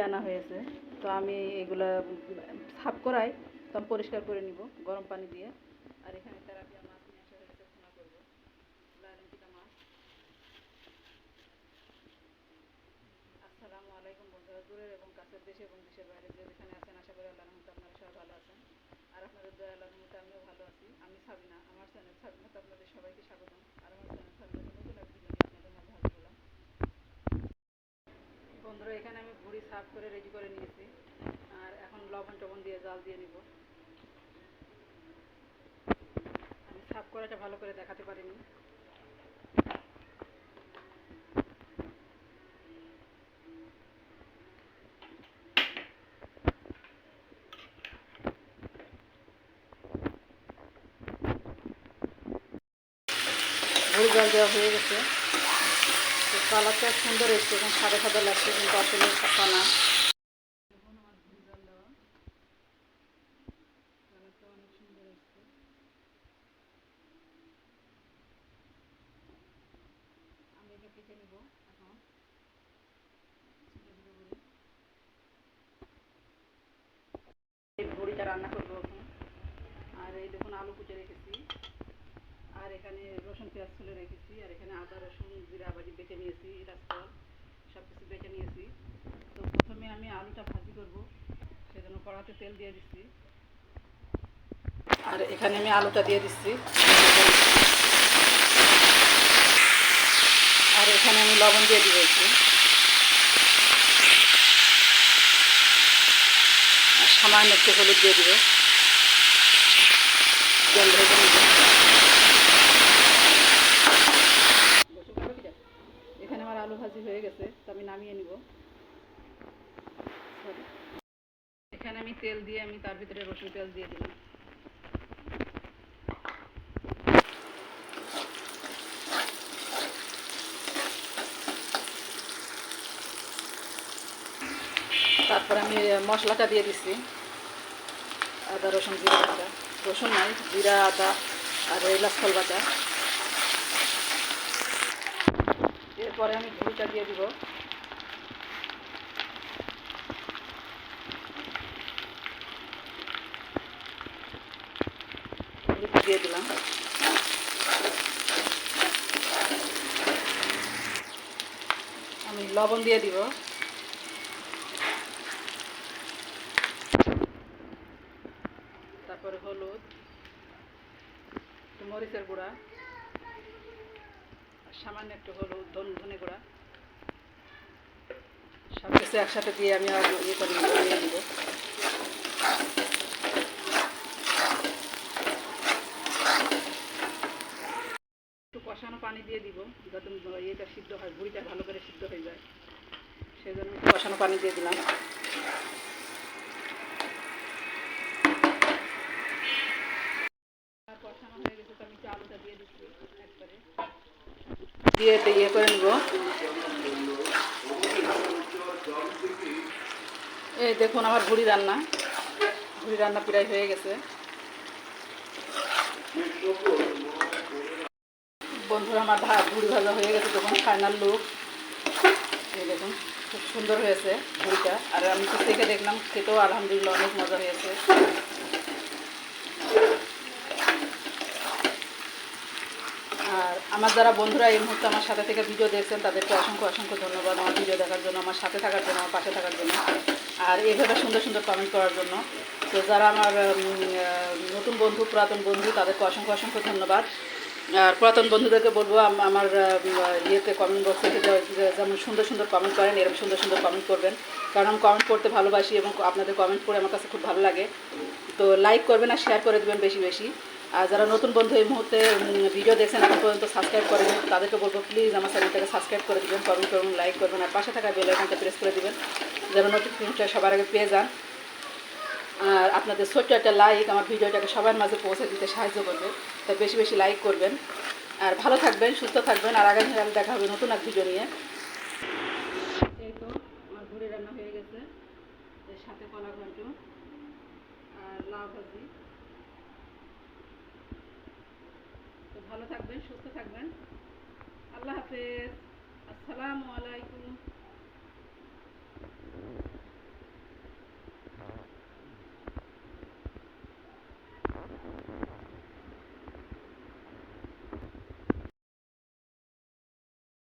আনা হয়েছে। তো আমি এগুলা সাফ করাই, তো আমি পরিষ্কার করে নিব গরম পানি দিয়ে। আর এখানে তেলাপিয়া মাছ নিয়ে আসা হয়েছে, ভুনা করব, লালমিটা মাছ। আসসালামু আলাইকুম বন্ধুরা, দূরের এবং কাছের, দেশে এবং দেশের বাইরে যে যেখানে আছেন, আশা করি আল্লাহর রহমতে আপনারা সবাই ভালো আছেন। আর আপনাদের দয়া আল্লাহর রহমতে আমিও ভালো আছি। আমি সাবিনা, আমার চ্যানেল সাবিনাতে আপনাদের সবাইকে স্বাগতম। আর আমার চ্যানেল সাবিনাতে নতুন এক ভিডিও নিয়ে আপনাদের মাঝে হাজির হলাম। বন্ধুরা, এখানে আমি ভুঁড়ি সাফ করে রেডি করে নিয়েছি। আর এখন লবণ টবণ দিয়ে জাল দিয়ে নিব। আমি সাফ করাটা ভালো করে দেখাতে পারিনি। ভুঁড়ি জাল দেওয়া হয়ে গেছে। তো কালারটা সুন্দর এসছে, এখন সাদা সাদা লাগছে, কিন্তু আসলে সাদা না। এখন আমার ভুঁড়ি জাল দেওয়া কালারটা অনেক সুন্দর এসছে। আমি এটা কেটে নিব এখন ছোটো ছোটো করে। এই ভুঁড়িটা রান্না করবো এখন। আর এই দেখুন আলু কুচে রেখেছি, আর এখানে রসুন পেঁয়াজ তুলে রেখেছি, আর এখানে আদা রসুন জিরা বাজি বেটে নিয়েছি, রাস্তা সব কিছু বেটে নিয়েছি। তো প্রথমে আমি আলুটা ভাজি করব, সেজন্য কড়াতে তেল দিয়ে দিচ্ছি। আর এখানে আমি আলুটা দিয়ে দিচ্ছি, আর এখানে আমি লবণ দিয়ে দিব একটু, আর সামান্য একটু হলুদ দিয়ে দিব। তেল ভেজে নিব। এখানে আমার আলু ভাজি হয়ে গেছে, তো আমি নামিয়ে নিব। এখানে আমি তেল দিয়ে আমি তার ভিতরে রসুন পেঁয়াজ দিয়ে দিলাম। তারপর আমি মশলাটা দিয়ে দিচ্ছি, আদা রসুন জিরা বাটা, রসুন নাই, জিরা আদা আর এলাচ ফল বাটা। এরপরে আমি ভুঁড়িটা দিয়ে দিব। ভুঁড়িটা দিয়ে দিলাম। আমি লবণ দিয়ে দিব। তারপরে হলুদ, একটু মরিচের গুঁড়া, আর সামান্য একটু হলুদ, ধনে গুঁড়া, সব কিছু একসাথে দিয়ে আমি আর ইয়ে করে নিয়ে দিব। একটু কষানো পানি দিয়ে দিব, যাতে ইয়েটা সিদ্ধ হয়, ভুঁড়িটা ভালো করে সিদ্ধ হয়ে যায়, সেই জন্য একটু কষানো পানি দিয়ে দিলাম। আর কষানো হয়ে গেছে, তো আমি একটু আলুটা দিয়ে দিচ্ছি একবারে, দিয়ে ইয়ে করে নিব। এই দেখুন আমার ভুঁড়ি রান্না প্রায় হয়ে গেছে। বন্ধুরা, আমার ভুঁড়ি ভাজা হয়ে গেছে, তখন ফাইনাল লুক। এই দেখুন খুব সুন্দর হয়েছে ভুঁড়িটা। আর আমি তো দেখে দেখলাম, খেতেও আলহামদুলিল্লাহ অনেক মজা হয়েছে। আর আমার যারা বন্ধুরা এই মুহূর্তে আমার সাথে থেকে ভিডিও দেখছেন, তাদেরকে অসংখ্য অসংখ্য ধন্যবাদ আমার ভিডিও দেখার জন্য, আমার সাথে থাকার জন্য, আমার পাশে থাকার জন্য, আর এইভাবে সুন্দর সুন্দর কমেন্ট করার জন্য। তো যারা আমার নতুন বন্ধু, পুরাতন বন্ধু, তাদেরকে অসংখ্য অসংখ্য ধন্যবাদ। আর পুরাতন বন্ধুদেরকে বলবো, আমার ইয়েতে কমেন্ট বক্সে যেমন সুন্দর সুন্দর কমেন্ট করেন, এরকম সুন্দর সুন্দর কমেন্ট করবেন, কারণ আমি কমেন্ট করতে ভালোবাসি এবং আপনাদের কমেন্ট পড়ে আমার কাছে খুব ভালো লাগে। তো লাইক করবেন আর শেয়ার করে দেবেন বেশি বেশি। আর যারা নতুন বন্ধু এই মুহূর্তে ভিডিও দেখছেন, এখন পর্যন্ত সাবস্ক্রাইব করেন, তাদেরকে বলবো প্লিজ আমার চ্যানেলটাকে সাবস্ক্রাইব করে দেবেন, কমেন্ট করবেন, লাইক করবেন, আর পাশে থাকা বেল আইকনটা প্রেস করে দেবেন, যেন নোটিফিকেশনটা সবার আগে পেয়ে যান। আর আপনাদের ছোট্ট একটা লাইক আমার ভিডিওটাকে সবার মাঝে পৌঁছে দিতে সাহায্য করবে, তাই বেশি বেশি লাইক করবেন। আর ভালো থাকবেন, সুস্থ থাকবেন, আর আগামী দেখা হবে নতুন এক ভিডিও নিয়ে। এই তো আমার ভুঁড়ি রান্না হয়ে গেছে, এর সাথে কলা ঘন্ট আর লাউ ভাজি। তো ভালো থাকবেন, সুস্থ থাকবেন। আল্লাহ হাফেজ। আসসালামু আলাইকুম।